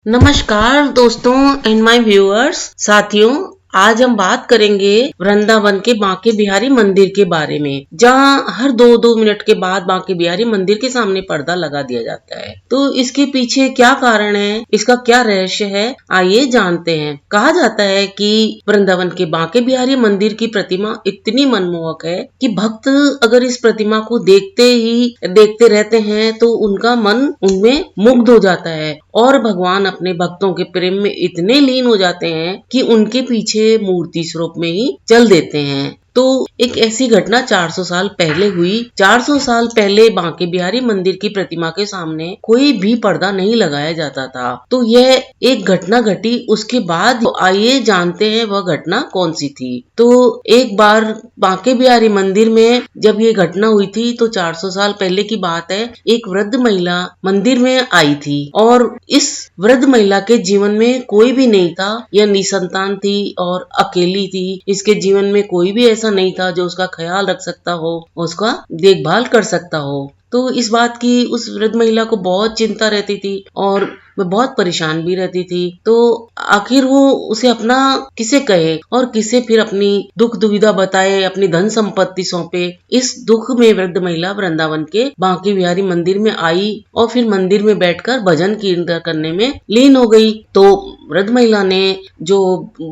नमस्कार दोस्तों and my viewers. साथियों, आज हम बात करेंगे वृंदावन के बांके बिहारी मंदिर के बारे में, जहां हर 2-2 मिनट के बाद बांके बिहारी मंदिर के सामने पर्दा लगा दिया जाता है। तो इसके पीछे क्या कारण है, इसका क्या रहस्य है, आइए जानते हैं। कहा जाता है कि वृंदावन के बांके बिहारी मंदिर की प्रतिमा इतनी मनमोहक है कि भक्त अगर इस प्रतिमा को देखते रहते हैं तो उनका मन उनमें मुग्ध हो जाता है और भगवान अपने भक्तों के प्रेम में इतने लीन हो जाते हैं कि उनके पीछे मूर्ति स्वरूप में ही चल देते हैं। तो एक ऐसी घटना 400 साल पहले हुई। 400 साल पहले बांके बिहारी मंदिर की प्रतिमा के सामने कोई भी पर्दा नहीं लगाया जाता था। तो यह एक घटना घटी, उसके बाद आइए जानते हैं वह घटना कौन सी थी। तो एक बार बांके बिहारी मंदिर में जब ये घटना हुई थी तो 400 साल पहले की बात है। एक वृद्ध महिला मंदिर में आई थी और इस वृद्ध महिला के जीवन में कोई भी नहीं था। यह निसंतान थी और अकेली थी। इसके जीवन में कोई भी ऐसा नहीं था जो उसका ख्याल रख सकता हो, उसका देखभाल कर सकता हो। तो इस बात की उस वृद्ध महिला को बहुत चिंता रहती थी और वह बहुत परेशान भी रहती थी। तो आखिर वो उसे अपना किसे कहे और किसे फिर अपनी दुख दुविधा बताए, अपनी धन संपत्ति सौंपे। इस दुख में वृद्ध महिला वृंदावन के बांके बिहारी मंदिर में आई और फिर मंदिर में बैठकर भजन कीर्तन करने में लीन हो गई। तो वृद्ध महिला ने जो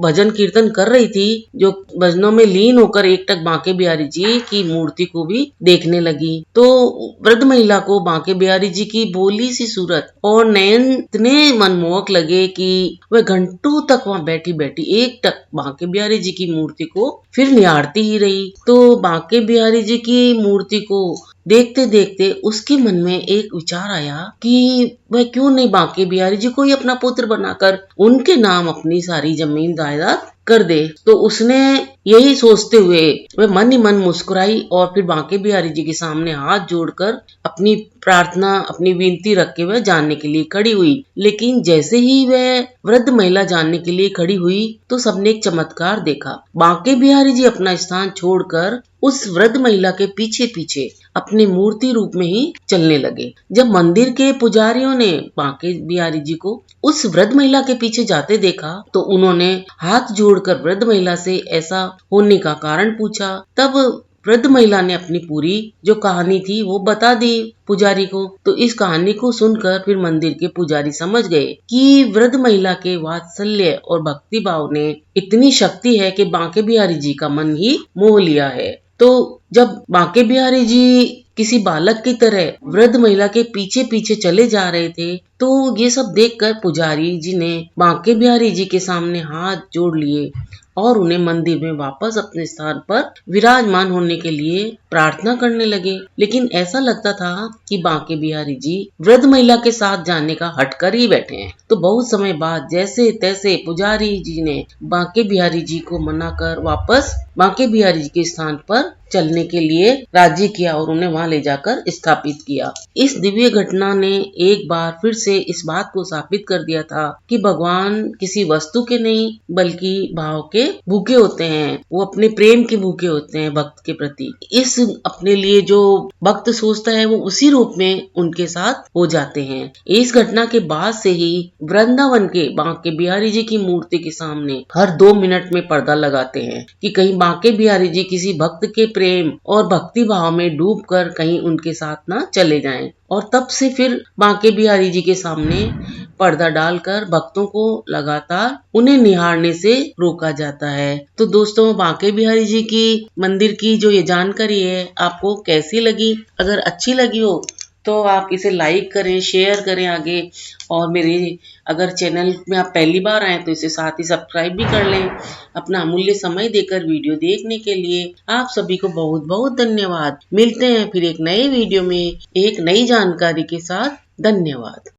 भजन कीर्तन कर रही थी, जो भजनों में लीन होकर एकटक बांके बिहारी जी की मूर्ति को भी देखने लगी। तो वृद्ध महिला को बांके बिहारी जी की भोली सी सूरत और नयन इतने मनमोहक लगे कि वह घंटों तक वहां बैठी बैठी एकटक बांके बिहारी जी की मूर्ति को फिर निहारती ही रही। तो बांके बिहारी जी की मूर्ति को देखते देखते उसके मन में एक विचार आया कि वह क्यों नहीं बांके बिहारी जी को ही अपना पुत्र बनाकर उनके नाम अपनी सारी जमीन जायदाद कर दे। तो उसने यही सोचते हुए वह मन ही मन मुस्कुराई और फिर बांके बिहारी जी के सामने हाथ जोड़कर अपनी प्रार्थना, अपनी विनती रख के वह जानने के लिए खड़ी हुई। लेकिन जैसे ही वह वृद्ध महिला जानने के लिए खड़ी हुई तो सबने एक चमत्कार देखा। बांके बिहारी जी अपना स्थान छोड़कर उस वृद्ध महिला के पीछे पीछे अपने मूर्ति रूप में ही चलने लगे। जब मंदिर के पुजारियों ने बांके बिहारी जी को उस वृद्ध महिला के पीछे जाते देखा तो उन्होंने हाथ जोड़कर वृद्ध महिला से ऐसा होने का कारण पूछा। तब वृद्ध महिला ने अपनी पूरी जो कहानी थी वो बता दी पुजारी को। तो इस कहानी को सुनकर फिर मंदिर के पुजारी समझ गए कि वृद्ध महिला के वात्सल्य और भक्ति भाव ने इतनी शक्ति है कि बांके बिहारी जी का मन ही मोह लिया है। तो जब बांके बिहारी जी किसी बालक की तरह वृद्ध महिला के पीछे पीछे चले जा रहे थे तो ये सब देखकर पुजारी जी ने बांके बिहारी जी के सामने हाथ जोड़ लिए और उन्हें मंदिर में वापस अपने स्थान पर विराजमान होने के लिए प्रार्थना करने लगे। लेकिन ऐसा लगता था कि बांके बिहारी जी वृद्ध महिला के साथ जाने का हट कर ही बैठे हैं। तो बहुत समय बाद जैसे तैसे पुजारी जी ने बांके बिहारी जी को मनाकर वापस बांके बिहारी जी के स्थान पर चलने के लिए राजी किया और उन्हें वहां ले जाकर स्थापित किया। इस दिव्य घटना ने एक बार फिर से इस बात को साबित कर दिया था कि भगवान किसी वस्तु के नहीं बल्कि भाव के भूखे होते हैं। वो अपने प्रेम के भूखे होते हैं भक्त के प्रति। इस अपने लिए जो भक्त सोचता है वो उसी रूप में उनके साथ हो जाते हैं। इस घटना के बाद से ही वृंदावन के बांके बिहारी जी की मूर्ति के सामने हर 2 मिनट में पर्दा लगाते हैं कि कहीं बांके बिहारी जी किसी भक्त के प्रेम और भक्ति भाव में डूबकर कहीं उनके साथ ना चले जाएं। और तब से फिर बांके बिहारी जी के सामने पर्दा डालकर भक्तों को लगातार उन्हें निहारने से रोका जाता है। तो दोस्तों, बांके बिहारी जी की मंदिर की जो ये जानकारी है आपको कैसी लगी? अगर अच्छी लगी हो तो आप इसे लाइक करें, शेयर करें आगे, और मेरे अगर चैनल में आप पहली बार आए तो इसे साथ ही सब्सक्राइब भी कर लें। अपना अमूल्य समय देकर वीडियो देखने के लिए आप सभी को बहुत बहुत धन्यवाद। मिलते हैं फिर एक नए वीडियो में एक नई जानकारी के साथ। धन्यवाद।